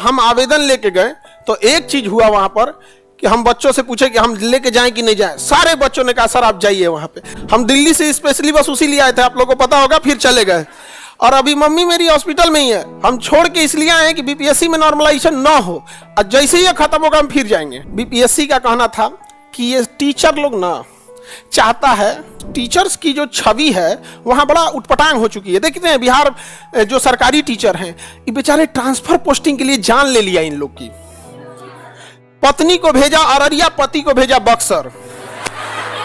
हम आवेदन लेके गए तो एक चीज हुआ वहां पर कि हम बच्चों से पूछे कि हम लेके जाएं कि नहीं जाएं। सारे बच्चों ने कहा सर आप जाइए वहां पे। हम दिल्ली से स्पेशली बस उसी लिए आए थे, आप लोगों को पता होगा, फिर चले गए। और अभी मम्मी मेरी हॉस्पिटल में ही है। हम छोड़ के इसलिए आए कि बीपीएससी में नॉर्मलाइजेशन ना हो, और जैसे ही ये खत्म होगा हम फिर जाएंगे। बीपीएससी का कहना था कि ये टीचर लोग ना चाहता है, टीचर्स की जो छवि है वहां बड़ा उटपटांग हो चुकी है। देखते हैं बिहार जो सरकारी टीचर हैं, ये बेचारे ट्रांसफर पोस्टिंग के लिए जान ले लिया इन लोग की। पत्नी को भेजा अररिया, पति को भेजा बक्सर।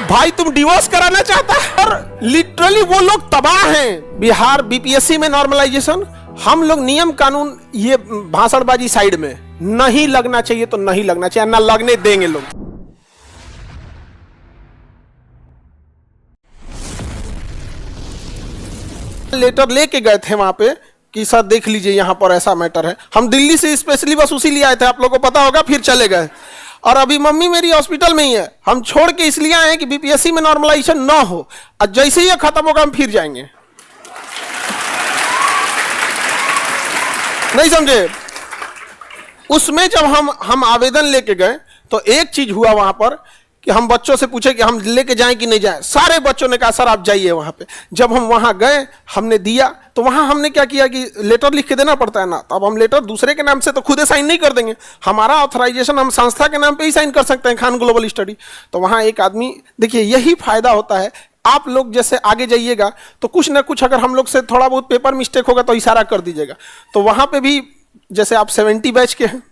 भाई तुम डिवोर्स कराना चाहता है? और लिटरली वो लोग तबाह हैं। बिहार बीपीएससी में नॉर्मलाइजेशन, हम लोग नियम कानून, ये भाषणबाजी साइड में, नहीं लगना चाहिए तो नहीं लगना चाहिए, ना लगने देंगे लोग। लेटर लेके गए थे वहां पे कि सर देख लीजिए यहाँ पर ऐसा मैटर है। हम दिल्ली से स्पेशली बस उसी लिए आए थे, आप लोगों को पता होगा, फिर चले गए। और अभी मम्मी मेरी हॉस्पिटल में ही है। हम छोड़ के इसलिए आए कि बीपीएससी में नॉर्मलाइजेशन ना हो, और जैसे ही ये खत्म होगा हम फिर जाएंगे। नहीं समझे? उसमें जब हम आवेदन लेके गए तो एक चीज हुआ वहां पर कि हम बच्चों से पूछे कि हम लेके जाएं कि नहीं जाएं। सारे बच्चों ने कहा सर आप जाइए वहां पे। जब हम वहां गए, हमने दिया, तो वहां हमने क्या किया कि लेटर लिख के देना पड़ता है ना, तो अब हम लेटर दूसरे के नाम से तो खुद साइन नहीं कर देंगे। हमारा ऑथराइजेशन हम संस्था के नाम पे ही साइन कर सकते हैं, खान ग्लोबल स्टडी। तो वहां एक आदमी, देखिए यही फायदा होता है, आप लोग जैसे आगे जाइएगा तो कुछ ना कुछ अगर हम लोग से थोड़ा बहुत पेपर मिस्टेक होगा तो इशारा कर दीजिएगा। तो वहां पे भी जैसे आप 70 बैच के हैं,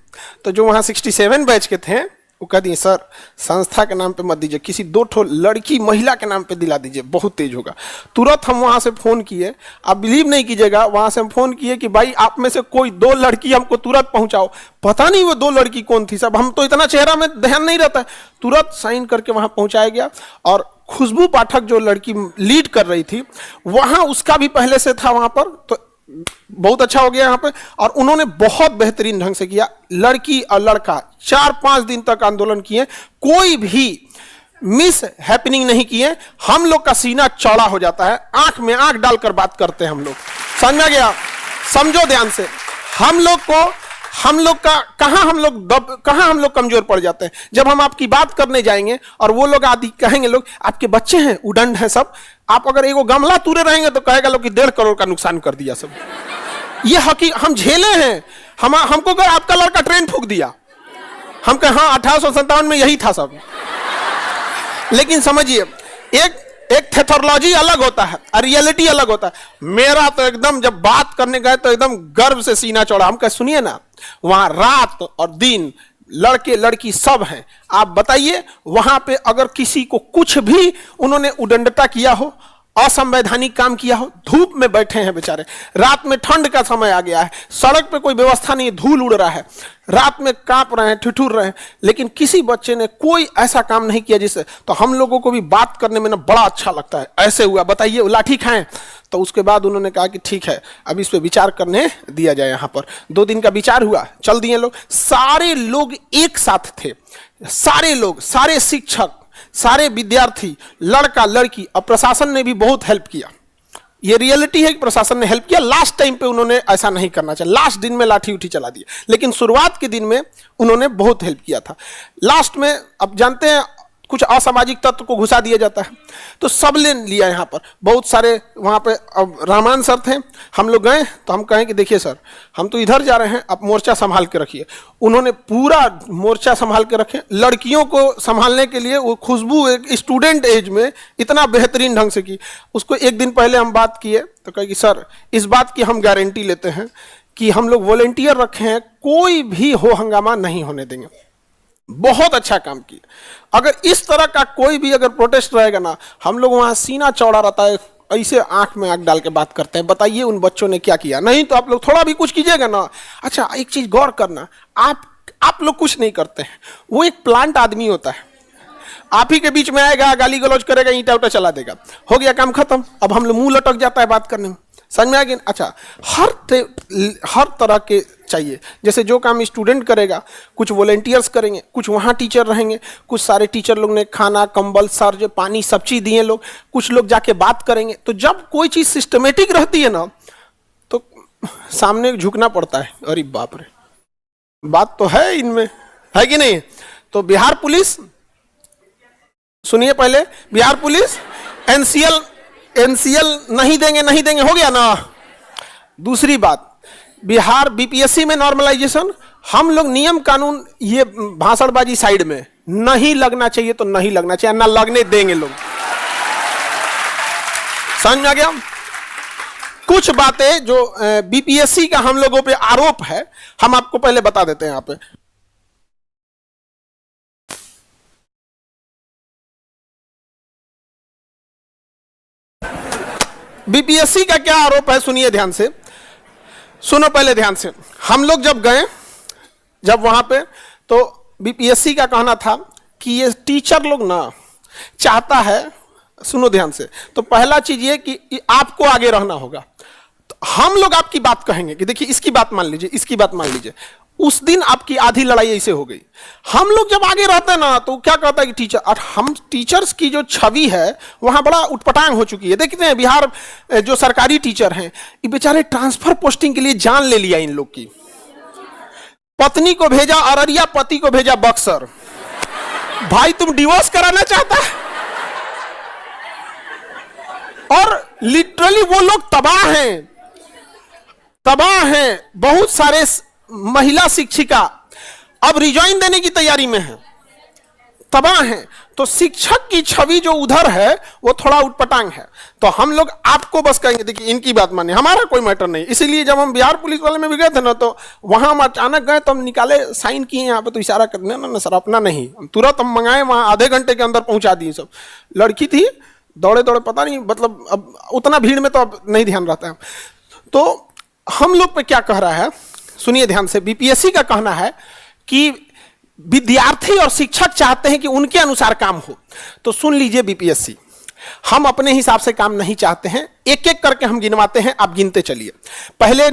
तो जो वहां 67 बैच के थे वो कह दिए सर संस्था के नाम पे मत दीजिए, किसी 2 ठो लड़की महिला के नाम पे दिला दीजिए, बहुत तेज होगा। तुरंत हम वहां से फोन किए, आप बिलीव नहीं कीजिएगा, वहां से हम फोन किए कि भाई आप में से कोई 2 लड़की हमको तुरंत पहुंचाओ। पता नहीं वो 2 लड़की कौन थी, सब हम तो इतना चेहरा में ध्यान नहीं रहता है। तुरंत साइन करके वहां पहुंचाया गया। और खुशबू पाठक जो लड़की लीड कर रही थी वहां, उसका भी पहले से था वहां पर, तो बहुत अच्छा हो गया यहाँ पे। और उन्होंने बहुत बेहतरीन ढंग से किया। लड़की और लड़का 4-5 दिन तक आंदोलन किए, कोई भी मिस हैपनिंग नहीं किए। हम लोग का सीना चौड़ा हो जाता है, आंख में आंख डालकर बात करते हैं हम लोग। समझ गया? समझो ध्यान से। हम लोग का कहां हम लोग कमजोर पड़ जाते हैं, जब हम आपकी बात करने जाएंगे और वो लोग आदि कहेंगे लोग आपके बच्चे हैं, उदंड हैं सब, आप अगर एगो गमला तुरे रहेंगे तो कहेगा लोग कि 1.5 करोड़ का नुकसान कर दिया सब। ये हम झेले हैं। हमको अगर आपका लड़का ट्रेन फूंक दिया, हम कहे हाँ 1857 में यही था सब। लेकिन समझिए, एक थेथोलॉजी अलग होता है और रियलिटी अलग होता है। मेरा तो एकदम, जब बात करने गए तो एकदम गर्व से सीना चौड़ा। हम कहे सुनिए ना, वहां रात और दिन लड़के लड़की सब हैं। आप बताइए वहां पे अगर किसी को कुछ भी उन्होंने उदंडता किया हो, असंवैधानिक काम किया हो, धूप में बैठे हैं बेचारे, रात में ठंड का समय आ गया है, सड़क पे कोई व्यवस्था नहीं, धूल उड़ रहा है, रात में कांप रहे हैं, ठिठुर रहे हैं, लेकिन किसी बच्चे ने कोई ऐसा काम नहीं किया जिससे, तो हम लोगों को भी बात करने में ना बड़ा अच्छा लगता है। ऐसे हुआ, बताइए लाठी खाएं? तो उसके बाद उन्होंने कहा कि ठीक है अब इस पे विचार करने दिया जाए। यहाँ पर 2 दिन का विचार हुआ, चल दिए लोग। सारे लोग एक साथ थे, सारे लोग, सारे शिक्षक, सारे विद्यार्थी, लड़का लड़की, और प्रशासन ने भी बहुत हेल्प किया। ये रियलिटी है कि प्रशासन ने हेल्प किया। लास्ट टाइम पे उन्होंने ऐसा नहीं करना चाहिए, लास्ट दिन में लाठी उठी चला दी, लेकिन शुरुआत के दिन में उन्होंने बहुत हेल्प किया था। लास्ट में अब जानते हैं कुछ असामाजिक तत्व को घुसा दिया जाता है, तो सब ले लिया यहाँ पर। बहुत सारे वहाँ पे अब रहमान सर थे, हम लोग गए तो हम कहें कि देखिए सर हम तो इधर जा रहे हैं, आप मोर्चा संभाल के रखिए। उन्होंने पूरा मोर्चा संभाल के रखे। लड़कियों को संभालने के लिए वो खुशबू एक स्टूडेंट एज में इतना बेहतरीन ढंग से की। उसको 1 दिन पहले हम बात किए तो कहे कि सर इस बात की हम गारंटी लेते हैं कि हम लोग वॉलेंटियर रखे हैं, कोई भी हो हंगामा नहीं होने देंगे। बहुत अच्छा काम किया। अगर इस तरह का कोई भी अगर प्रोटेस्ट रहेगा ना, हम लोग वहां सीना चौड़ा रहता है, ऐसे आंख में आंख डाल के बात करते हैं। बताइए उन बच्चों ने क्या किया? नहीं तो आप लोग थोड़ा भी कुछ कीजिएगा ना। अच्छा एक चीज गौर करना, आप लोग कुछ नहीं करते हैं, वो एक प्लांट आदमी होता है, आप ही के बीच में आएगा, गाली गलौज करेगा, ईंटा उटा चला देगा, हो गया काम खत्म। अब हम लोग मुंह लटक जाता है बात करने में। समझ में आ गया? अच्छा हर तरह के चाहिए। जैसे जो काम स्टूडेंट करेगा, कुछ वॉलेंटियर्स करेंगे, कुछ वहाँ टीचर रहेंगे, कुछ सारे टीचर लोग ने खाना कंबल सर्ज पानी सब चीज़ दिए लोग, कुछ लोग जाके बात करेंगे। तो जब कोई चीज़ सिस्टमेटिक रहती है ना तो सामने झुकना पड़ता है। अरे बाप रे। बात तो है इनमें, है कि नहीं? तो बिहार पुलिस, सुनिए पहले, बिहार पुलिस एनसीएल एनसीएल नहीं देंगे, नहीं देंगे, हो गया ना। दूसरी बात, बिहार बीपीएससी में नॉर्मलाइजेशन, हम लोग नियम कानून, ये भाषणबाजी साइड में, नहीं लगना चाहिए तो नहीं लगना चाहिए, ना लगने देंगे लोग। समझ में आ गया? कुछ बातें जो बीपीएससी का हम लोगों पे आरोप है, हम आपको पहले बता देते हैं। यहां पे बीपीएससी का क्या आरोप है, सुनिए ध्यान से, सुनो पहले ध्यान से। हम लोग जब गए, जब वहां पे, तो बीपीएससी का कहना था कि ये टीचर लोग ना चाहता है, सुनो ध्यान से, तो पहला चीज ये कि आपको आगे रहना होगा। तो हम लोग आपकी बात कहेंगे कि देखिए इसकी बात मान लीजिए, इसकी बात मान लीजिए। उस दिन आपकी आधी लड़ाई ऐसे हो गई। हम लोग जब आगे रहते हैं ना, तो क्या कहता है कि टीचर, और हम टीचर्स की जो छवि है वहां बड़ा उटपटांग हो चुकी है। देखते हैं बिहार जो सरकारी टीचर हैं, ये बेचारे ट्रांसफर पोस्टिंग के लिए जान ले लिया इन लोग की। पत्नी को भेजा अररिया, पति को भेजा बक्सर। भाई तुम डिवोर्स कराना चाहता है? और लिटरली वो लोग तबाह हैं, तबाह हैं। बहुत सारे महिला शिक्षिका अब रिजाइन देने की तैयारी में है, तबाह हैं। तो शिक्षक की छवि जो उधर है वो थोड़ा उटपटांग है। तो हम लोग आपको बस कहेंगे देखिए इनकी बात माने, हमारा कोई मैटर नहीं। इसीलिए जब हम बिहार पुलिस वाले में भी गए थे ना, तो वहां हम अचानक गए तो हम निकाले, साइन किए यहाँ पे, तो इशारा करने ना सर अपना नहीं, तुरंत हम मंगाए, वहां आधे घंटे के अंदर पहुंचा दिए सब। लड़की थी, दौड़े दौड़े, पता नहीं, मतलब अब उतना भीड़ में तो अब नहीं ध्यान रहता है। तो हम लोग पे क्या कह रहा है, सुनिए ध्यान से। बीपीएससी का कहना है कि विद्यार्थी और शिक्षक चाहते हैं कि उनके अनुसार काम हो। तो सुन लीजिए बीपीएससी, हम अपने हिसाब से काम नहीं चाहते हैं। एक एक करके हम गिनवाते हैं, आप गिनते चलिए। पहले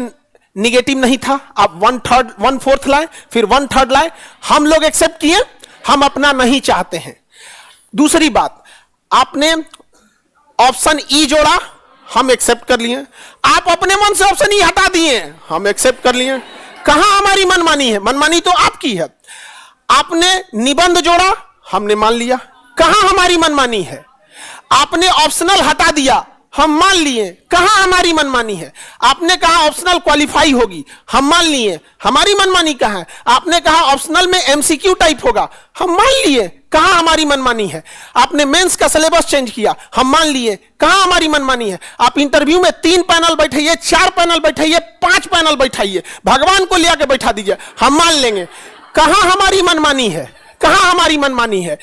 निगेटिव नहीं था, आप 1/4 लाए, फिर 1/3 लाए, हम लोग एक्सेप्ट किए, हम अपना नहीं चाहते हैं। दूसरी बात, आपने ऑप्शन ई जोड़ा, हम एक्सेप्ट कर लिए। आप अपने मन से ऑप्शन ई हटा दिए, हम एक्सेप्ट कर लिए। कहां हमारी मनमानी है? मनमानी तो आपकी है। आपने निबंध जोड़ा, हमने मान लिया। कहां हमारी मनमानी है? आपने ऑप्शनल हटा दिया, हम मान लिए। कहां हमारी मनमानी है? आपने कहा ऑप्शनल क्वालिफाई होगी, हम मान लिए। हमारी मनमानी कहां है? आपने कहा ऑप्शनल में एमसीक्यू टाइप होगा, हम मान लिए। कहां हमारी मनमानी है? आपने मेंस का सिलेबस चेंज किया, हम मान लिए। कहां हमारी मनमानी है? आप इंटरव्यू में 3 पैनल बैठाइए, 4 पैनल बैठाइए, 5 पैनल बैठाइए, भगवान को ले आके बैठा दीजिए, हम मान लेंगे। कहां हमारी मनमानी है? कहां हमारी मनमानी है?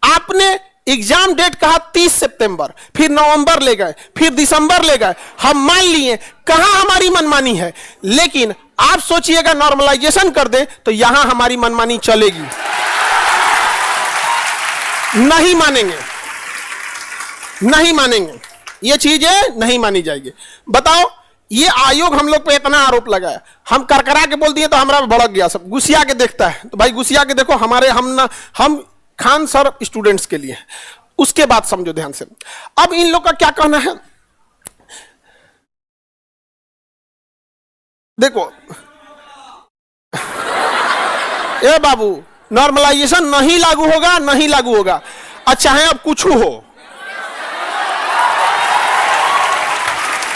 आपने एग्जाम डेट कहा 30 सितंबर, फिर नवंबर ले गए, फिर दिसंबर ले गए, हम मान लिए। कहां हमारी मनमानी है? लेकिन आप सोचिएगा नॉर्मलाइजेशन कर दे तो यहां हमारी मनमानी चलेगी, नहीं मानेंगे, नहीं मानेंगे, ये चीजें नहीं मानी जाएगी। बताओ, ये आयोग हम लोग पे इतना आरोप लगाया, हम करकरा के बोल दिए तो हमारा भड़क गया, सब गुस्सिया के देखता है। तो भाई गुस्सिया के देखो, हमारे हम खान सर स्टूडेंट्स के लिए। उसके बाद समझो ध्यान से, अब इन लोग का क्या कहना है, देखो ए बाबू, नॉर्मलाइजेशन नहीं लागू होगा, नहीं लागू होगा, अच्छा है अब कुछ हो।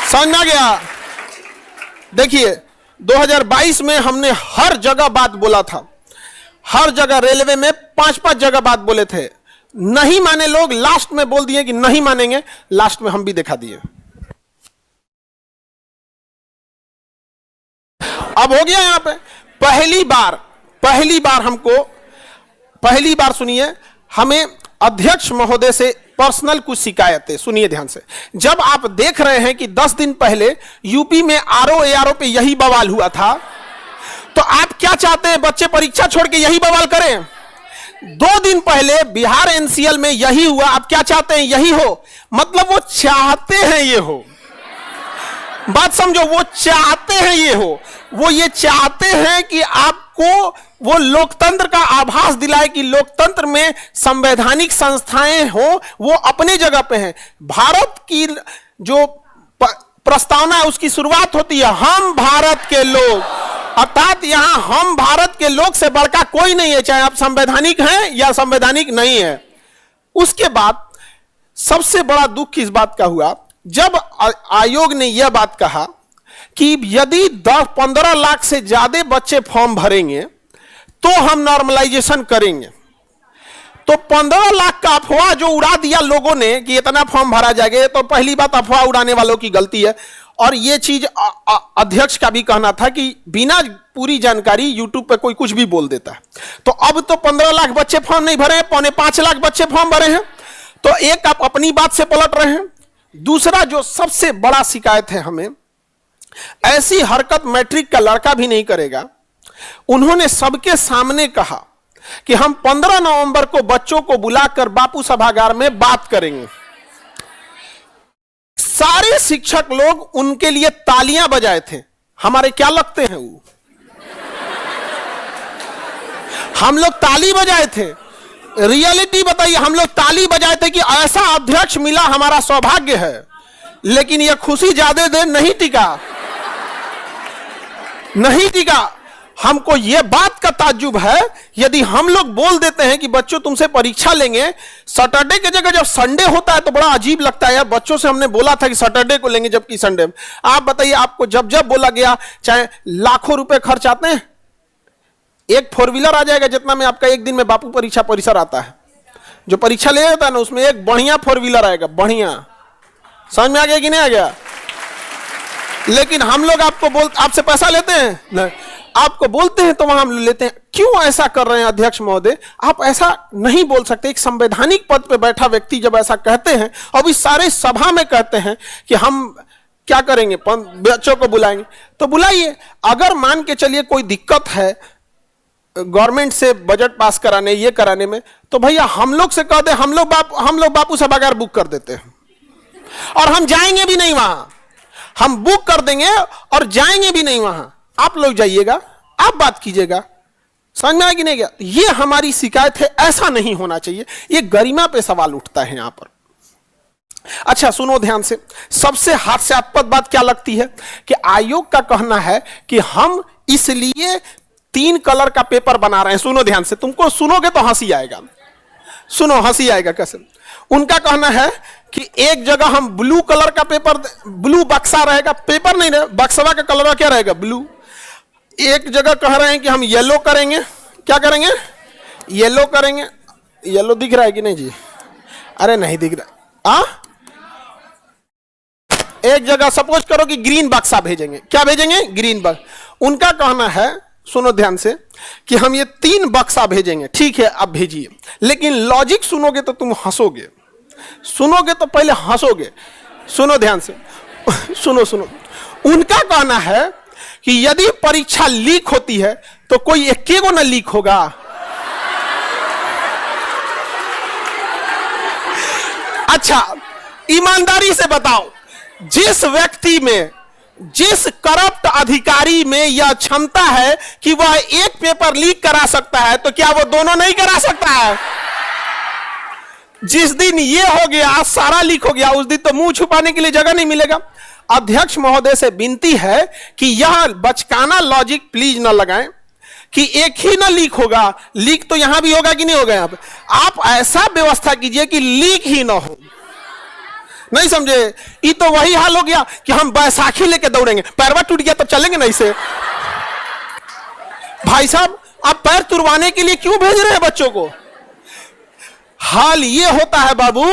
समझ आ गया? देखिए 2022 में हमने हर जगह बात बोला था, हर जगह, रेलवे में 5-5 जगह बात बोले थे, नहीं माने लोग। लास्ट में बोल दिए कि नहीं मानेंगे, लास्ट में हम भी दिखा दिए। अब हो गया यहां पे पहली बार सुनिए, हमें अध्यक्ष महोदय से पर्सनल कुछ शिकायतें, सुनिए ध्यान से। जब आप देख रहे हैं कि 10 दिन पहले यूपी में आरओ एआरओ पे यही बवाल हुआ था, तो आप क्या चाहते हैं? बच्चे परीक्षा छोड़ के यही बवाल करें? 2 दिन पहले बिहार एनसीएल में यही हुआ, आप क्या चाहते हैं? यही हो। मतलब वो चाहते हैं ये हो, बात समझो, वो चाहते हैं ये हो। वो ये चाहते हैं कि आपको वो लोकतंत्र का आभास दिलाए कि लोकतंत्र में संवैधानिक संस्थाएं हो, वो अपने जगह पे हैं। भारत की जो प्रस्तावना है उसकी शुरुआत होती है, हम भारत के लोग, अर्थात यहां हम भारत के लोग से बढ़कर कोई नहीं है, चाहे आप संवैधानिक हैं या संवैधानिक नहीं है। उसके बाद सबसे बड़ा दुख इस बात का हुआ जब आयोग ने यह बात कहा कि यदि 10-15 लाख से ज्यादा बच्चे फॉर्म भरेंगे तो हम नॉर्मलाइजेशन करेंगे। तो 15 लाख का अफवाह जो उड़ा दिया लोगों ने कि इतना फॉर्म भरा जाएगा, तो पहली बात अफवाह उड़ाने वालों की गलती है। और यह चीज अध्यक्ष का भी कहना था कि बिना पूरी जानकारी यूट्यूब पे कोई कुछ भी बोल देता है। तो अब तो 15 लाख बच्चे फॉर्म नहीं भरे हैं, 4.25 लाख बच्चे फॉर्म भरे हैं। तो एक आप अपनी बात से पलट रहे हैं। दूसरा जो सबसे बड़ा शिकायत है हमें, ऐसी हरकत मैट्रिक का लड़का भी नहीं करेगा। उन्होंने सबके सामने कहा कि हम 15 नवंबर को बच्चों को बुलाकर बापू सभागार में बात करेंगे। सारे शिक्षक लोग उनके लिए तालियां बजाए थे। हमारे क्या लगते हैं वो? हम लोग ताली बजाए थे। रियलिटी बताइए, हम लोग ताली बजाए थे कि ऐसा अध्यक्ष मिला, हमारा सौभाग्य है। लेकिन यह खुशी ज्यादा देर नहीं टिका, नहीं टिका। हमको यह बात का ताज्जुब है, यदि हम लोग बोल देते हैं कि बच्चों तुमसे परीक्षा लेंगे सैटरडे की जगह जब संडे होता है तो बड़ा अजीब लगता है। यार बच्चों से हमने बोला था कि सैटरडे को लेंगे जबकि संडे। आप बताइए, आपको जब जब बोला गया, चाहे लाखों रुपए खर्च आते हैं, एक 4 व्हीलर आ जाएगा जितना में आपका एक दिन में बापू परीक्षा परिसर आता है। जो परीक्षा ले जाता है ना, उसमें एक बढ़िया 4 व्हीलर आएगा, बढ़िया। समझ में आ गया कि नहीं आ गया? लेकिन हम लोग आपसे पैसा लेते हैं नहीं, आपको बोलते हैं तो वहां हम लेते हैं। क्यों ऐसा कर रहे हैं अध्यक्ष महोदय? आप ऐसा नहीं बोल सकते। एक संवैधानिक पद पे बैठा व्यक्ति जब ऐसा कहते हैं और इस सारे सभा में कहते हैं कि हम क्या करेंगे, बच्चों को बुलाएंगे, तो बुलाइए। अगर मान के चलिए कोई दिक्कत है गवर्नमेंट से बजट पास कराने, ये कराने में, तो भैया हम लोग से कह दे, हम लोग बापू सभागार बुक कर देते हैं और हम जाएंगे भी नहीं वहां। हम बुक कर देंगे और जाएंगे भी नहीं वहां। आप लोग जाइएगा, आप बात कीजिएगा। समझ में आया कि नहीं गया? ये हमारी शिकायत है, ऐसा नहीं होना चाहिए। ये गरिमा पे सवाल उठता है यहां पर। अच्छा सुनो ध्यान से, सबसे हास्यास्पद बात क्या लगती है कि आयोग का कहना है कि हम इसलिए 3 कलर का पेपर बना रहे हैं। सुनो ध्यान से, तुमको सुनोगे तो हंसी आएगा। सुनो, हंसी आएगा कैसे। उनका कहना है कि एक जगह हम ब्लू कलर का पेपर, ब्लू बक्सा रहेगा, पेपर नहीं रहे, बक्सवा का कलर क्या रहेगा, ब्लू। एक जगह कह रहे हैं कि हम येलो करेंगे। क्या करेंगे? येलो करेंगे। येलो दिख रहा है कि नहीं जी? अरे नहीं दिख रहा। एक जगह सपोज करो कि ग्रीन बक्सा भेजेंगे। क्या भेजेंगे? ग्रीन बक्सा। उनका कहना है, सुनो ध्यान से, कि हम ये 3 बक्सा भेजेंगे। ठीक है, अब भेजिए, लेकिन लॉजिक सुनोगे तो तुम हंसोगे। सुनोगे तो पहले हंसोगे। सुनो ध्यान से, सुनो। उनका कहना है कि यदि परीक्षा लीक होती है तो कोई एक को ना लीक होगा। अच्छा ईमानदारी से बताओ, जिस व्यक्ति में, जिस करप्ट अधिकारी में यह क्षमता है कि वह एक पेपर लीक करा सकता है, तो क्या वो दोनों नहीं करा सकता है? जिस दिन ये हो गया, सारा लीक हो गया, उस दिन तो मुंह छुपाने के लिए जगह नहीं मिलेगा। अध्यक्ष महोदय से विनती है कि यह बचकाना लॉजिक प्लीज ना लगाएं कि एक ही ना लीक होगा। लीक तो यहां भी होगा कि नहीं होगा? यहां पे आप ऐसा व्यवस्था कीजिए कि लीक ही ना हो। नहीं समझे? ये तो वही हाल हो गया कि हम बैसाखी लेके दौड़ेंगे, पैरवा टूट गया तब चलेंगे नहीं से। भाई साहब, आप पैर तुड़वाने के लिए क्यों भेज रहे हैं बच्चों को? हाल ये होता है बाबू,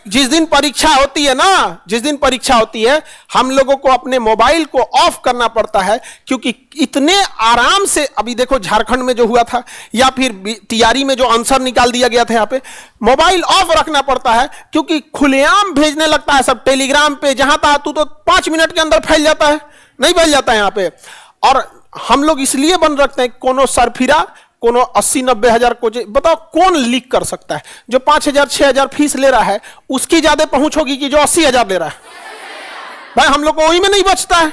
जिस दिन परीक्षा होती है ना, जिस दिन परीक्षा होती है, हम लोगों को अपने मोबाइल को ऑफ करना पड़ता है, क्योंकि इतने आराम से, अभी देखो झारखंड में जो हुआ था, या फिर तैयारी में जो आंसर निकाल दिया गया था, यहाँ पे मोबाइल ऑफ रखना पड़ता है, क्योंकि खुलेआम भेजने लगता है सब टेलीग्राम पे, जहां था तू तो 5 मिनट के अंदर फैल जाता है, नहीं फैल जाता है यहाँ पे। और हम लोग इसलिए बंद रखते हैं, कोनो सरफिरा, कोनो 80-90 हजार को, बताओ कौन लीक कर सकता है? जो 5,000-6,000 फीस ले रहा है, उसकी ज्यादा पहुंच होगी कि जो 80,000 ले रहा है? भाई हम लोग को वही में नहीं बचता है।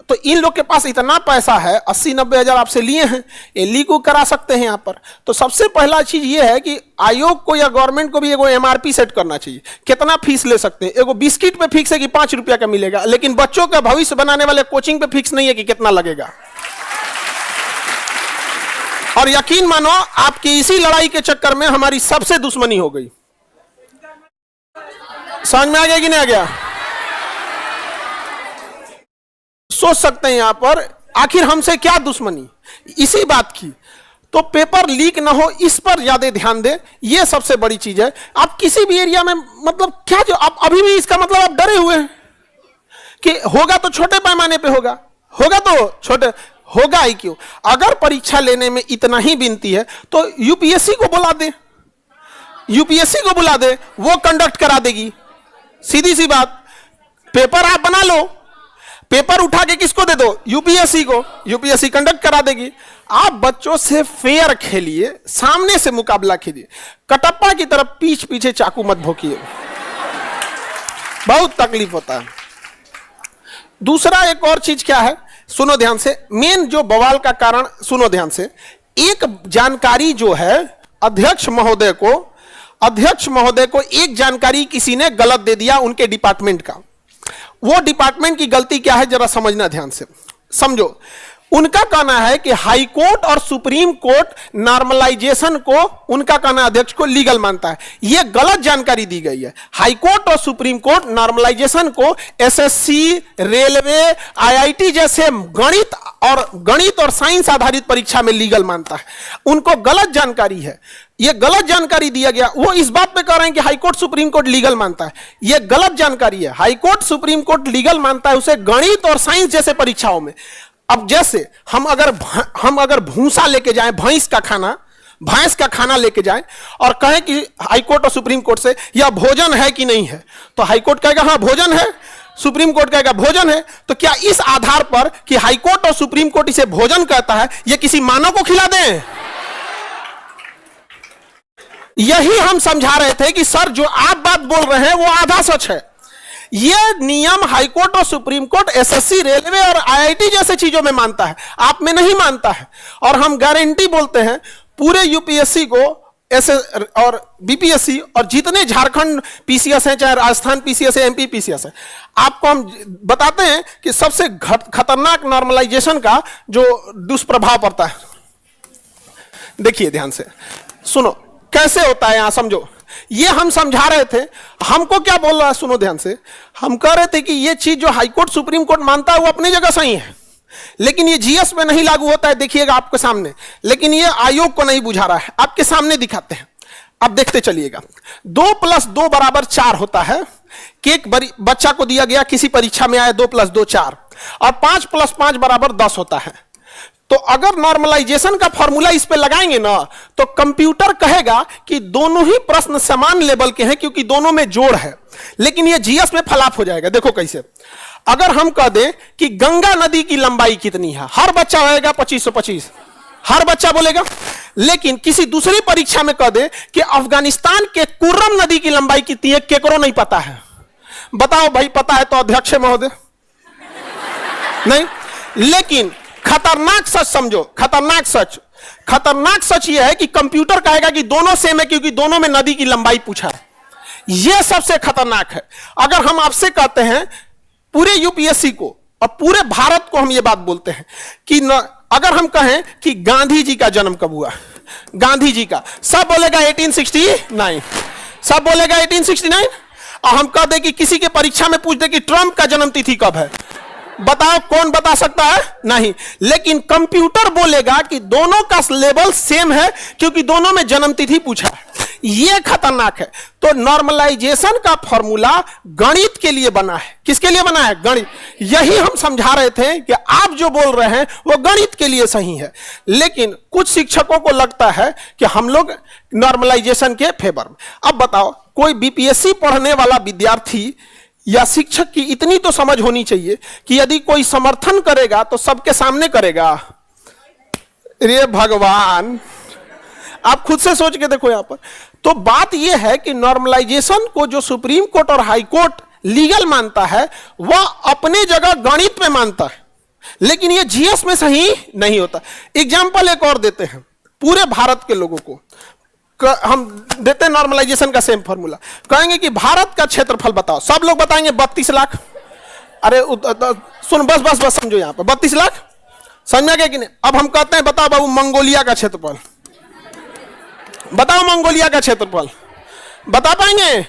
तो इन लोग के पास इतना पैसा है, 80-90 हजार आपसे लिए हैं, ये लीक को करा सकते हैं यहाँ पर। तो सबसे पहला चीज ये है कि आयोग को या गवर्नमेंट को भी एगो MRP सेट करना चाहिए, कितना फीस ले सकते हैं। एगो बिस्किट पे फिक्स है कि 5 रुपया का मिलेगा, लेकिन बच्चों का भविष्य बनाने वाले कोचिंग पे फिक्स नहीं है कि कितना लगेगा। और यकीन मानो आपकी इसी लड़ाई के चक्कर में हमारी सबसे दुश्मनी हो गई। समझ में आ गया कि नहीं आ गया? सोच सकते हैं यहां पर आखिर हमसे क्या दुश्मनी, इसी बात की। तो पेपर लीक ना हो इस पर ज्यादा ध्यान दे, ये सबसे बड़ी चीज है। आप किसी भी एरिया में मतलब क्या जो आप अभी भी इसका मतलब आप डरे हुए हैं कि होगा तो छोटे पैमाने पे होगा, होगा तो छोटे होगा ही क्यों? अगर परीक्षा लेने में इतना ही विनती है तो यूपीएससी को बुला दे, यूपीएससी को बुला दे, वो कंडक्ट करा देगी। सीधी सी बात, पेपर आप बना लो, पेपर उठा के किसको दे दो? यूपीएससी को, यूपीएससी कंडक्ट करा देगी। आप बच्चों से फेयर खेलिए, सामने से मुकाबला खेलिए, कटप्पा की तरफ पीछ पीछे चाकू मत भोंकिए, बहुत तकलीफ होता है। दूसरा एक और चीज क्या है, सुनो ध्यान से, मेन जो बवाल का कारण सुनो ध्यान से। एक जानकारी जो है अध्यक्ष महोदय को एक जानकारी किसी ने गलत दे दिया उनके डिपार्टमेंट का। वो डिपार्टमेंट की गलती क्या है जरा समझना ध्यान से, समझो। उनका कहना है कि हाई कोर्ट और सुप्रीम कोर्ट नॉर्मलाइजेशन को, उनका कहना अध्यक्ष को लीगल मानता है। यह गलत जानकारी दी गई है। हाई कोर्ट और सुप्रीम कोर्ट नॉर्मलाइजेशन को एसएससी, रेलवे, आईआईटी जैसे गणित और साइंस आधारित परीक्षा में लीगल मानता है। उनको गलत जानकारी है, यह गलत जानकारी दिया गया। वो इस बात पे कह रहे हैं कि high court supreme court legal मानता है, यह गलत जानकारी है। High court supreme court legal मानता है उसे गणित और साइंस जैसे परीक्षाओं में। अब जैसे हम अगर भूसा लेके जाएं, भैंस का खाना लेके जाएं और कहें कि हाई कोर्ट और सुप्रीम कोर्ट से यह भोजन है कि नहीं है, तो हाई कोर्ट कहेगा हाँ भोजन है, सुप्रीम कोर्ट कहेगा भोजन है। तो क्या इस आधार पर कि हाई कोर्ट और सुप्रीम कोर्ट इसे भोजन कहता है, यह किसी मानव को खिला दें? यही हम समझा रहे थे कि सर जो आप बात बोल रहे हैं वो आधा सच है। यह नियम हाई कोर्ट और सुप्रीम कोर्ट एसएससी, रेलवे और आईआईटी जैसे चीजों में मानता है, आप में नहीं मानता है। और हम गारंटी बोलते हैं पूरे यूपीएससी को और बीपीएससी और जितने झारखंड पीसीएस हैं, चाहे राजस्थान पीसीएस है, एमपी पीसीएस है, आपको हम बताते हैं कि सबसे खतरनाक नॉर्मलाइजेशन का जो दुष्प्रभाव पड़ता है। देखिए ध्यान से सुनो कैसे होता है, यहां समझो। ये हम समझा रहे थे, हमको क्या बोल रहा है सुनो ध्यान से। हम कह रहे थे कि ये चीज जो हाई कोर्ट सुप्रीम कोर्ट मानता है वो अपनी जगह सही है, लेकिन ये जीएस में नहीं लागू होता है, देखिएगा आपके सामने। लेकिन ये आयोग को नहीं बुझा रहा है, आपके सामने दिखाते हैं, अब देखते चलिएगा। 2 + 2 = 4 होता है कि एक बच्चा को दिया गया किसी परीक्षा में आया 2 + 2 4, और 5 + 5 = 10 होता है। तो अगर नॉर्मलाइजेशन का फॉर्मूला इस पे लगाएंगे ना, तो कंप्यूटर कहेगा कि दोनों ही प्रश्न समान लेवल के हैं क्योंकि दोनों में जोड़ है। लेकिन ये जीएस में फलाप हो जाएगा। देखो कैसे, अगर हम कह दें कि गंगा नदी की लंबाई कितनी है, हर बच्चा होगा 2525, हर बच्चा बोलेगा। लेकिन किसी दूसरी परीक्षा में कह दे कि अफगानिस्तान के कुर्रम नदी की लंबाई कितनी है, केकरो नहीं पता है। बताओ भाई, पता है तो अध्यक्ष महोदय नहीं। लेकिन खतरनाक सच समझो, खतरनाक सच यह है कि कंप्यूटर कहेगा कि दोनों सेम है क्योंकि दोनों में नदी की लंबाई पूछा है। यह सबसे खतरनाक है। अगर हम आपसे कहते हैं पूरे यूपीएससी को और पूरे भारत को हम यह बात बोलते हैं कि अगर हम कहें कि गांधी जी का जन्म कब हुआ, गांधी जी का, सब बोलेगा 1869, सब बोलेगा 1869। और हम कह दे कि किसी के परीक्षा में पूछ दे कि ट्रंप का जन्म तिथि कब है, बताओ कौन बता सकता है? नहीं। लेकिन कंप्यूटर बोलेगा कि दोनों का लेवल सेम है क्योंकि दोनों में जन्म तिथि पूछा है। यह खतरनाक है। तो नॉर्मलाइजेशन का फॉर्मूला गणित के लिए बना है। किसके लिए बना है? गणित। यही हम समझा रहे थे कि आप जो बोल रहे हैं वो गणित के लिए सही है, लेकिन कुछ शिक्षकों को लगता है कि हम लोग नॉर्मलाइजेशन के फेवर में। अब बताओ, कोई बीपीएससी पढ़ने वाला विद्यार्थी या शिक्षक की इतनी तो समझ होनी चाहिए कि यदि कोई समर्थन करेगा तो सबके सामने करेगा। रे भगवान, आप खुद से सोच के देखो यहां पर। तो बात यह है कि नॉर्मलाइजेशन को जो सुप्रीम कोर्ट और हाई कोर्ट लीगल मानता है वह अपने जगह गणित में मानता है, लेकिन यह जीएस में सही नहीं होता। एग्जाम्पल एक और देते हैं पूरे भारत के लोगों को, हम देते हैं नॉर्मलाइजेशन का सेम फॉर्मूला। कहेंगे कि भारत का क्षेत्रफल बताओ, सब लोग बताएंगे 32 लाख। अरे सुन, बस समझो, यहां पर 32 लाख। समझ में आ गया कि नहीं? अब हम कहते हैं बताओ बाबू मंगोलिया का क्षेत्रफल, बताओ मंगोलिया का क्षेत्रफल, बता पाएंगे?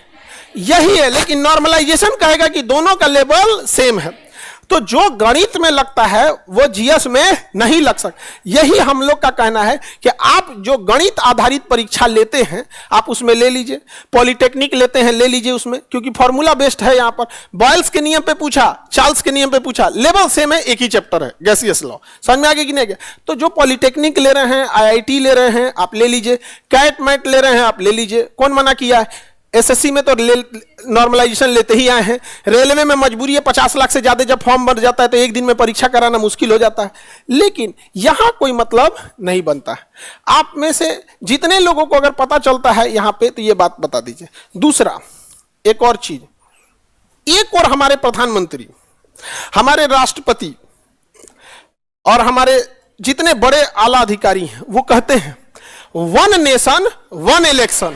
यही है, लेकिन नॉर्मलाइजेशन कहेगा कि दोनों का लेवल सेम है। तो जो गणित में लगता है वो जीएस में नहीं लग सकता। यही हम लोग का कहना है कि आप जो गणित आधारित परीक्षा लेते हैं आप उसमें ले लीजिए, पॉलिटेक्निक लेते हैं ले लीजिए उसमें, क्योंकि फॉर्मूला बेस्ड है। यहाँ पर बॉयल्स के नियम पे पूछा, चार्ल्स के नियम पे पूछा, लेवल सेम है, एक ही चैप्टर है गैसियस लॉ। समझ में आ गया कि नहीं गया? तो जो पॉलिटेक्निक ले रहे हैं, आईआईटी ले रहे हैं, आप ले लीजिए, कैट मैट ले रहे हैं आप ले लीजिए, कौन मना किया है? एसएससी में तो नॉर्मलाइजेशन लेते ही आए हैं। रेलवे में मजबूरी है, 50 लाख से ज्यादा जब फॉर्म भर जाता है तो एक दिन में परीक्षा कराना मुश्किल हो जाता है, लेकिन यहां कोई मतलब नहीं बनता है। आप में से जितने लोगों को अगर पता चलता है यहां पे तो ये बात बता दीजिए। दूसरा एक और चीज, एक और हमारे प्रधानमंत्री, हमारे राष्ट्रपति और हमारे जितने बड़े आला अधिकारी हैं वो कहते हैं one nation one election,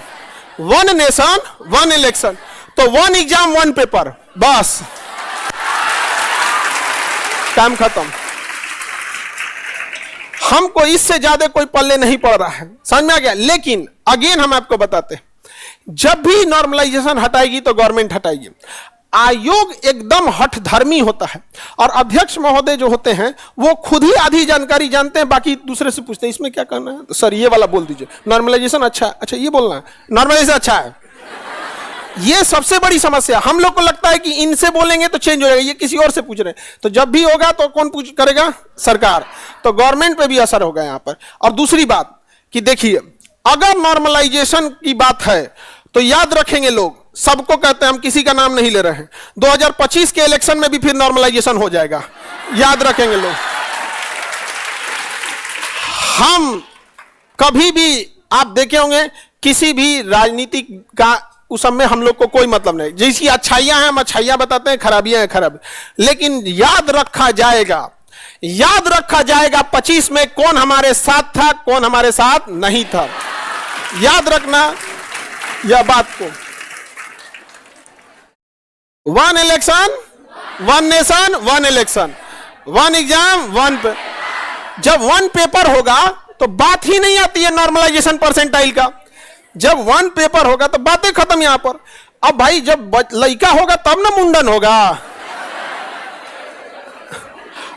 one nation one election, तो वन एग्जाम वन पेपर, बस काम खत्म। हमको इससे ज्यादा कोई पल्ले नहीं पड़ रहा है, समझ में आ गया? लेकिन अगेन हम आपको बताते हैं, जब भी नॉर्मलाइजेशन हटाएगी तो गवर्नमेंट हटाएगी। आयोग एकदम हठधर्मी होता है और अध्यक्ष महोदय जो होते हैं वो खुद ही आधी जानकारी जानते हैं, बाकी दूसरे से पूछते हैं इसमें क्या करना है, तो सर ये वाला बोल दीजिए, नॉर्मलाइजेशन अच्छा है, अच्छा ये बोलना है, नॉर्मलाइजेशन अच्छा है। ये सबसे बड़ी समस्या। हम लोग को लगता है कि इनसे बोलेंगे तो चेंज हो जाएगा, ये किसी और से पूछ रहे हैं, तो जब भी होगा तो कौन पूछ करेगा? सरकार। तो गवर्नमेंट पे भी असर होगा यहां पर। और दूसरी बात कि देखिए, अगर नॉर्मलाइजेशन की बात है तो याद रखेंगे लोग, सबको कहते हैं, हम किसी का नाम नहीं ले रहे हैं, 2025 के इलेक्शन में भी फिर नॉर्मलाइजेशन हो जाएगा, याद रखेंगे लोग। हम कभी भी आप देखे होंगे किसी भी राजनीति का उस समय हम लोग को कोई मतलब नहीं, जिसकी अच्छाइयां हैं हम अच्छाइयां बताते हैं, खराबियां हैं खराब, लेकिन याद रखा जाएगा, याद रखा जाएगा 25 में कौन हमारे साथ था कौन हमारे साथ नहीं था। याद रखना यह बात को। One election one nation one election, one exam one पे। जब वन पेपर होगा तो बात ही नहीं आती है नॉर्मलाइजेशन परसेंटाइल का। जब वन पेपर होगा तो बातें खत्म यहां पर। अब भाई जब लड़का होगा तब ना मुंडन होगा,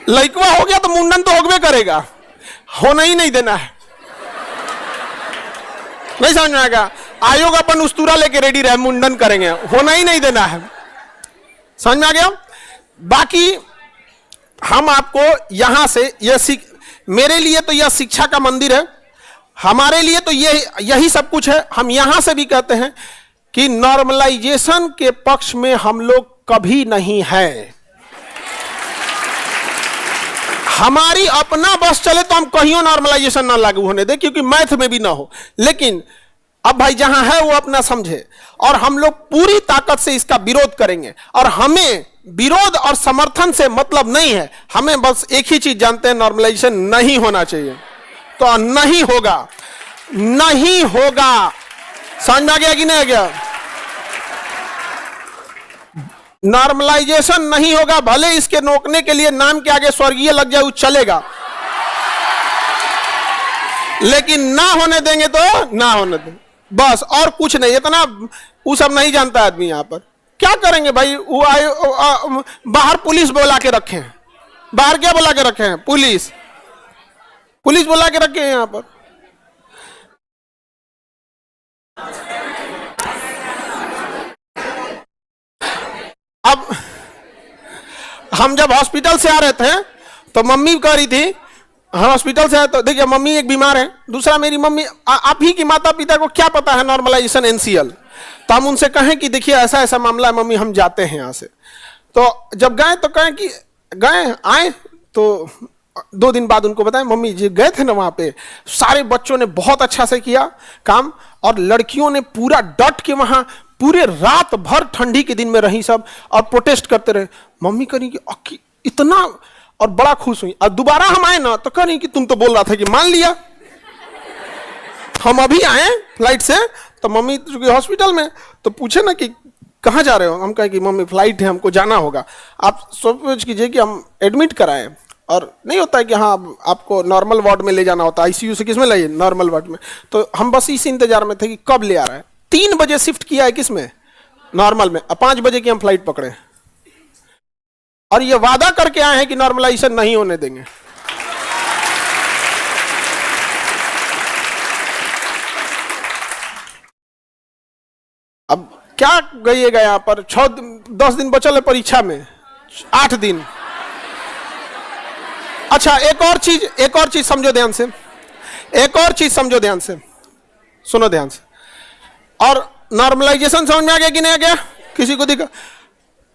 लड़कवा हो गया तो मुंडन तो होगवे करेगा, होना ही नहीं देना है। नहीं समझ में आएगा? आयोग अपन उस्तूरा लेके रेडी रहे, मुंडन करेंगे, होना ही नहीं देना है। समझ में आ गया? बाकी हम आपको यहां से यह मेरे लिए तो यह शिक्षा का मंदिर है, हमारे लिए तो यही सब कुछ है। हम यहां से भी कहते हैं कि नॉर्मलाइजेशन के पक्ष में हम लोग कभी नहीं है। हमारी अपना बस चले तो हम कहीं नॉर्मलाइजेशन ना लागू होने दे, क्योंकि मैथ में भी ना हो। लेकिन अब भाई जहां है वो अपना समझे, और हम लोग पूरी ताकत से इसका विरोध करेंगे। और हमें विरोध और समर्थन से मतलब नहीं है, हमें बस एक ही चीज जानते हैं, नॉर्मलाइजेशन नहीं होना चाहिए, तो नहीं होगा, नहीं होगा। समझ में आ गया कि नहीं आ गया? नॉर्मलाइजेशन नहीं होगा, भले इसके रोकने के लिए नाम के आगे स्वर्गीय लग जाए, चलेगा, लेकिन ना होने देंगे तो ना होने देंगे, बस, और कुछ नहीं। इतना वो सब नहीं जानता आदमी। यहां पर क्या करेंगे भाई? वो बाहर पुलिस बुला के रखे हैं, बाहर क्या बुला के रखे हैं? पुलिस, पुलिस बुला के रखे हैं यहां पर। अब हम जब हॉस्पिटल से आ रहे थे तो मम्मी कह रही थी, हॉस्पिटल से आए तो देखिए मम्मी एक बीमार है, दूसरा मेरी मम्मी, आप ही की माता पिता को क्या पता है नॉर्मलाइजेशन एनसीएल, तो हम उनसे कहें कि देखिए ऐसा ऐसा मामला है मम्मी, हम जाते हैं यहाँ से। तो जब गए तो कहें कि गए आए, तो 2 दिन बाद उनको बताएं मम्मी जी गए थे ना वहाँ पे, सारे बच्चों ने बहुत अच्छा से किया काम, और लड़कियों ने पूरा डट के वहाँ पूरे रात भर ठंडी के दिन में रही सब और प्रोटेस्ट करते रहे। मम्मी कह रही कि इतना, और बड़ा खुश हुई। और दोबारा हम आए ना तो कह रही कि तुम तो बोल रहा था कि मान लिया, हम अभी आए फ्लाइट से, तो मम्मी हॉस्पिटल में, तो पूछे ना कि कहाँ जा रहे हो, हम कहे कि मम्मी फ्लाइट है हमको जाना होगा। आप सोच कीजिए कि हम एडमिट कराएं और नहीं होता है कि हाँ आपको नॉर्मल वार्ड में ले जाना होता है, आईसीयू से किस में लाइए, नॉर्मल वार्ड में। तो हम बस इस इंतजार में थे कि कब ले आ रहा है। 3 बजे शिफ्ट किया है किस में, नॉर्मल में। अब 5 बजे की हम फ्लाइट पकड़े और ये वादा करके आए हैं कि नॉर्मलाइजेशन नहीं होने देंगे। अब क्या गइएगा यहाँ पर, 10 दिन बचल है परीक्षा में, 8 दिन। अच्छा एक और चीज समझो ध्यान से, एक और चीज समझो ध्यान से, सुनो ध्यान से। और नॉर्मलाइजेशन समझ में आ गया कि नहीं आ गया, किसी को दिखा?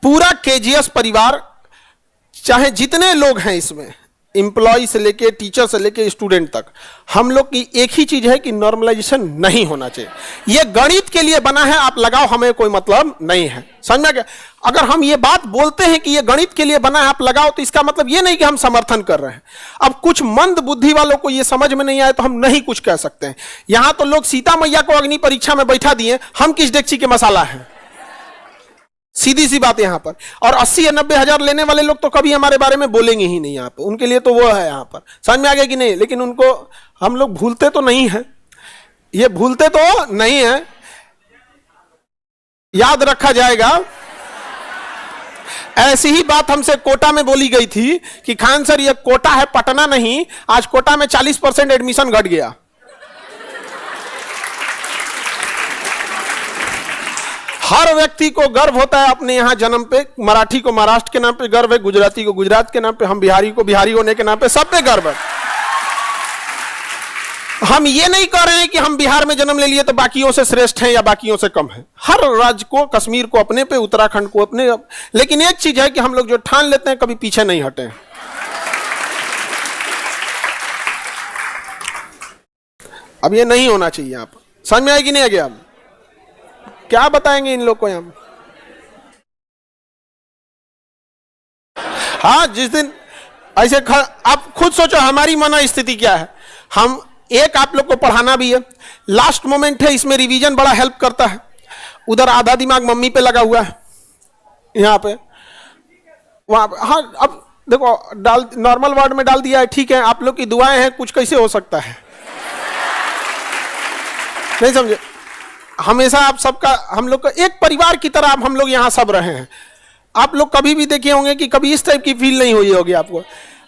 पूरा केजीएस परिवार, चाहे जितने लोग हैं इसमें, एम्प्लॉय से लेके टीचर से लेके स्टूडेंट तक, हम लोग की एक ही चीज है कि नॉर्मलाइजेशन नहीं होना चाहिए। ये गणित के लिए बना है, आप लगाओ, हमें कोई मतलब नहीं है। समझ में आ गया? अगर हम ये बात बोलते हैं कि ये गणित के लिए बना है, आप लगाओ, तो इसका मतलब ये नहीं कि हम समर्थन कर रहे हैं। अब कुछ मंद बुद्धि वालों को ये समझ में नहीं आए तो हम नहीं कुछ कह सकते हैं। यहां तो लोग सीता मैया को अग्नि परीक्षा में बैठा दिए, हम किस डेक्ची के मसाला हैं? सीधी सी बात यहां पर। और 80 या 90 हजार लेने वाले लोग तो कभी हमारे बारे में बोलेंगे ही नहीं यहाँ पर, उनके लिए तो वो है यहाँ पर। समझ में आ गया कि नहीं? लेकिन उनको हम लोग भूलते तो नहीं है, ये भूलते तो नहीं है, याद रखा जाएगा। ऐसी ही बात हमसे कोटा में बोली गई थी कि खान सर ये कोटा है, पटना नहीं। आज कोटा में 40% एडमिशन घट गया। हर व्यक्ति को गर्व होता है अपने यहां जन्म पे। मराठी को महाराष्ट्र के नाम पे गर्व है, गुजराती को गुजरात के नाम पे, हम बिहारी को बिहारी होने के नाम पे, सब पे गर्व है। हम ये नहीं कह रहे हैं कि हम बिहार में जन्म ले लिए तो बाकियों से श्रेष्ठ हैं या बाकियों से कम है। हर राज्य को, कश्मीर को अपने पे, उत्तराखंड को अपने। लेकिन एक चीज है कि हम लोग जो ठान लेते हैं कभी पीछे नहीं हटे। अब ये नहीं होना चाहिए। आप समझ में आएगी नहीं आ गया? क्या बताएंगे इन लोग को हम? हाँ, जिस दिन ऐसे आप खुद सोचो हमारी मना स्थिति क्या है। हम एक आप लोग को पढ़ाना भी है, लास्ट मोमेंट है, इसमें रिवीजन बड़ा हेल्प करता है। उधर आधा दिमाग मम्मी पे लगा हुआ है, यहाँ पे वहां पे। हाँ, अब देखो डाल, नॉर्मल वार्ड में डाल दिया है, ठीक है, आप लोग की दुआएं हैं, कुछ कैसे हो सकता है, नहीं समझे? हमेशा आप सबका, हम लोग का एक परिवार की तरह हम लोग यहाँ सब रहे हैं। आप लोग कभी भी देखे होंगे कि कभी इस टाइप की फील नहीं हुई होगी आपको।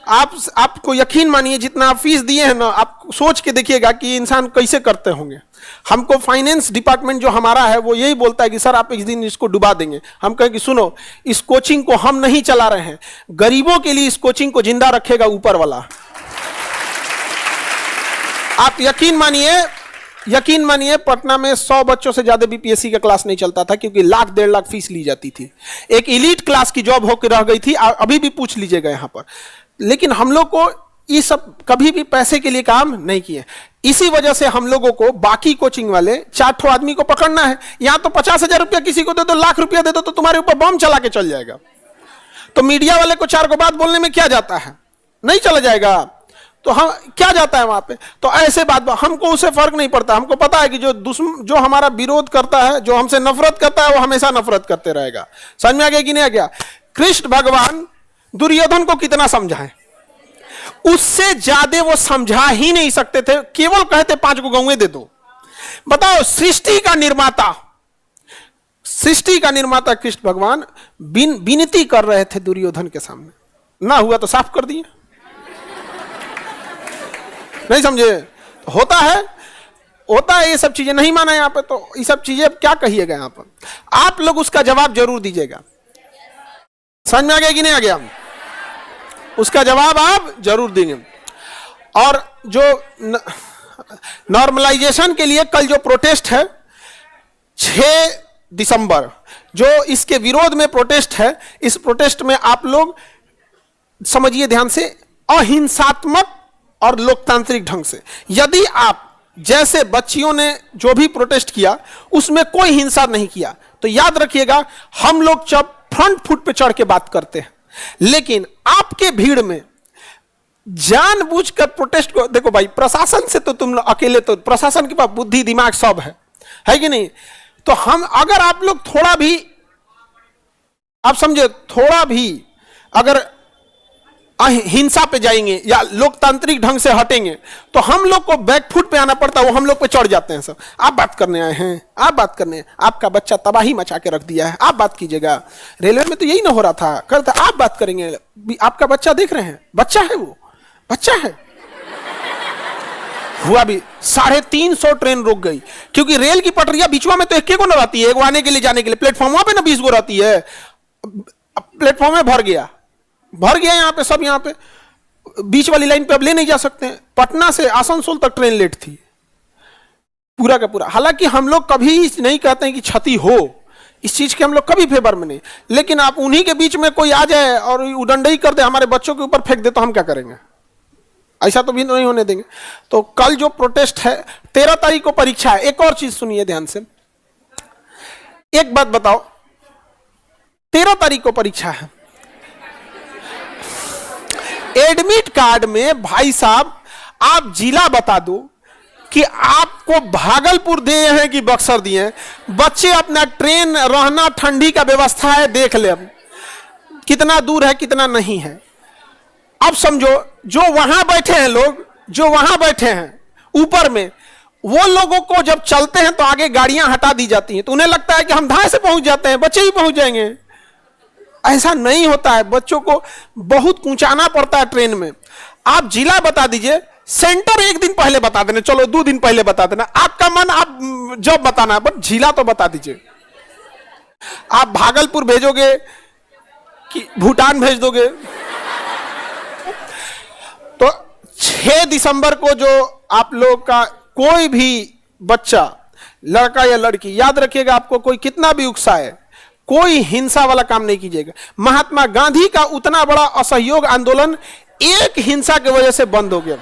आपको यकीन मानिए, जितना आप फीस दिए हैं ना, आप सोच के देखिएगा कि इंसान कैसे करते होंगे। हमको फाइनेंस डिपार्टमेंट जो हमारा है वो यही बोलता है कि सर आप एक दिन इसको डुबा देंगे। हम कहें कि सुनो, इस कोचिंग को हम नहीं चला रहे हैं, गरीबों के लिए इस कोचिंग को जिंदा रखेगा ऊपर वाला। आप यकीन मानिए पटना में 100 बच्चों से ज्यादा बीपीएससी का क्लास नहीं चलता था, क्योंकि 1.5 लाख फीस ली जाती थी। एक एलीट क्लास की जॉब होकर रह गई थी, अभी भी पूछ लीजिएगा यहां पर। लेकिन हम लोग को ये सब कभी भी पैसे के लिए काम नहीं किए। इसी वजह से हम लोगों को बाकी कोचिंग वाले 4 आदमी को पकड़ना है। यहां तो 50,000 रुपया किसी को दे दो, लाख रुपया दे दो तो तुम्हारे ऊपर बम चला के चल जाएगा। तो मीडिया वाले को 4 को बात बोलने में क्या जाता है, नहीं चला जाएगा। तो हम क्या जाता है वहां पे? तो ऐसे बात, हमको उससे फर्क नहीं पड़ता। हमको पता है कि जो हमारा विरोध करता है, जो हमसे नफरत करता है, वो हमेशा नफरत करते रहेगा। समझ में आ गया कि नहीं आ गया? कृष्ण भगवान दुर्योधन को कितना समझाएं, उससे ज्यादा वो समझा ही नहीं सकते थे। केवल कहते 5 को गौएं दे दो। बताओ, सृष्टि का निर्माता कृष्ण भगवान विनती कर रहे थे दुर्योधन के सामने, ना हुआ तो साफ कर दिए। नहीं समझे? होता है ये सब चीजें, नहीं माना यहां पे। तो ये सब चीजें क्या कहिएगा यहां पर? आप लोग उसका जवाब जरूर दीजिएगा। समझ में आ गया कि नहीं आ गया? उसका जवाब आप जरूर देंगे। और जो नॉर्मलाइजेशन के लिए कल जो प्रोटेस्ट है 6 दिसंबर, जो इसके विरोध में प्रोटेस्ट है, इस प्रोटेस्ट में आप लोग समझिए ध्यान से, अहिंसात्मक और लोकतांत्रिक ढंग से, यदि आप जैसे बच्चियों ने जो भी प्रोटेस्ट किया उसमें कोई हिंसा नहीं किया, तो याद रखिएगा हम लोग जब फ्रंट फुट पे चढ़ के बात करते हैं, लेकिन आपके भीड़ में जानबूझकर प्रोटेस्ट को, देखो भाई प्रशासन से तो तुम अकेले, तो प्रशासन के पास बुद्धि दिमाग सब है कि नहीं? तो हम, अगर आप लोग थोड़ा भी, आप समझे, थोड़ा भी अगर हिंसा पे जाएंगे या लोकतांत्रिक ढंग से हटेंगे, तो हम लोग को बैकफुट पे आना पड़ता है, वो हम लोग पे चढ़ जाते हैं। सब आप बात करने आए हैं, आप बात करने, आपका बच्चा तबाही मचा के रख दिया है, आप बात कीजिएगा। रेलवे में तो यही ना हो रहा था, कल था आप बात करेंगे, आपका बच्चा देख रहे हैं, बच्चा है, वो बच्चा है। हुआ भी 350 ट्रेन रुक गई, क्योंकि रेल की पटरियां बीचवा में तो एक को न रहती है, एक आने के लिए जाने के लिए, प्लेटफॉर्म पे ना 20 गो रहती है, प्लेटफॉर्म में भर गया यहाँ पे, सब यहाँ पे बीच वाली लाइन पे अब ले नहीं जा सकते हैं। पटना से आसनसोल तक ट्रेन लेट थी पूरा का पूरा। हालांकि हम लोग कभी नहीं कहते हैं कि क्षति हो, इस चीज के हम लोग कभी फेवर में नहीं, लेकिन आप उन्हीं के बीच में कोई आ जाए और उडंडई कर दे, हमारे बच्चों के ऊपर फेंक दे, तो हम क्या करेंगे? ऐसा तो भी नहीं होने देंगे। तो कल जो प्रोटेस्ट है, 13 तारीख को परीक्षा है। एक और चीज सुनिए ध्यान से, एक बात बताओ, 13 तारीख को परीक्षा है, एडमिट कार्ड में भाई साहब आप जिला बता दो कि आपको भागलपुर दिए हैं कि बक्सर दिए हैं, बच्चे अपना ट्रेन, रहना, ठंडी का व्यवस्था है, देख ले अब कितना दूर है कितना नहीं है। अब समझो जो वहां बैठे हैं लोग, जो वहां बैठे हैं ऊपर में, वो लोगों को जब चलते हैं तो आगे गाड़ियां हटा दी जाती हैं, तो उन्हें लगता है कि हम धाए से पहुंच जाते हैं, बच्चे भी पहुंच जाएंगे। ऐसा नहीं होता है, बच्चों को बहुत पहुंचाना पड़ता है ट्रेन में। आप जिला बता दीजिए, सेंटर एक दिन पहले बता देना, चलो 2 दिन पहले बता देना, आपका मन आप जब बताना, बट जिला तो बता दीजिए। आप भागलपुर भेजोगे कि भूटान भेज दोगे? तो 6 दिसंबर को जो आप लोग का कोई भी बच्चा, लड़का या लड़की, याद रखिएगा, आपको कोई कितना भी उकसाए, कोई हिंसा वाला काम नहीं कीजिएगा। महात्मा गांधी का उतना बड़ा असहयोग आंदोलन एक हिंसा की वजह से बंद हो गया,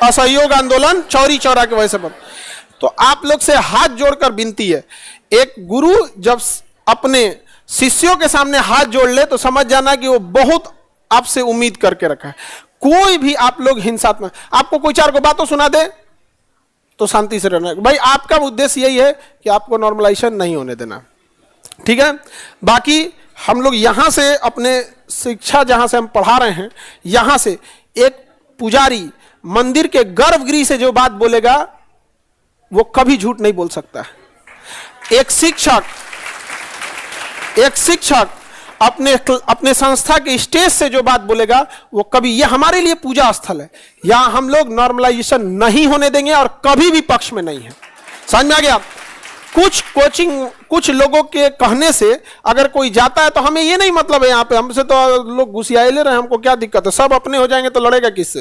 असहयोग आंदोलन चौरी चौरा की वजह से बंद। तो आप लोग से हाथ जोड़कर विनती है, एक गुरु जब अपने शिष्यों के सामने हाथ जोड़ ले तो समझ जाना कि वो बहुत आपसे उम्मीद करके रखा है। कोई भी आप लोग हिंसात्मक, आपको कोई 4 को बातों सुना दे तो शांति से रहना। भाई आपका उद्देश्य यही है कि आपको नॉर्मलाइजेशन नहीं होने देना, ठीक है। बाकी हम लोग यहां से अपने शिक्षा जहां से हम पढ़ा रहे हैं, यहां से एक पुजारी मंदिर के गर्भगृह से जो बात बोलेगा वो कभी झूठ नहीं बोल सकता। एक शिक्षक अपने संस्था के स्टेज से जो बात बोलेगा वो कभी, ये हमारे लिए पूजा स्थल है, यहां हम लोग नॉर्मलाइजेशन नहीं होने देंगे और कभी भी पक्ष में नहीं है। समझ में आ गया? कुछ लोगों के कहने से अगर कोई जाता है तो हमें ये नहीं मतलब है, यहाँ पे हमसे तो लोग घुसियाए ले रहे हैं, हमको क्या दिक्कत है, सब अपने हो जाएंगे तो लड़ेगा किससे?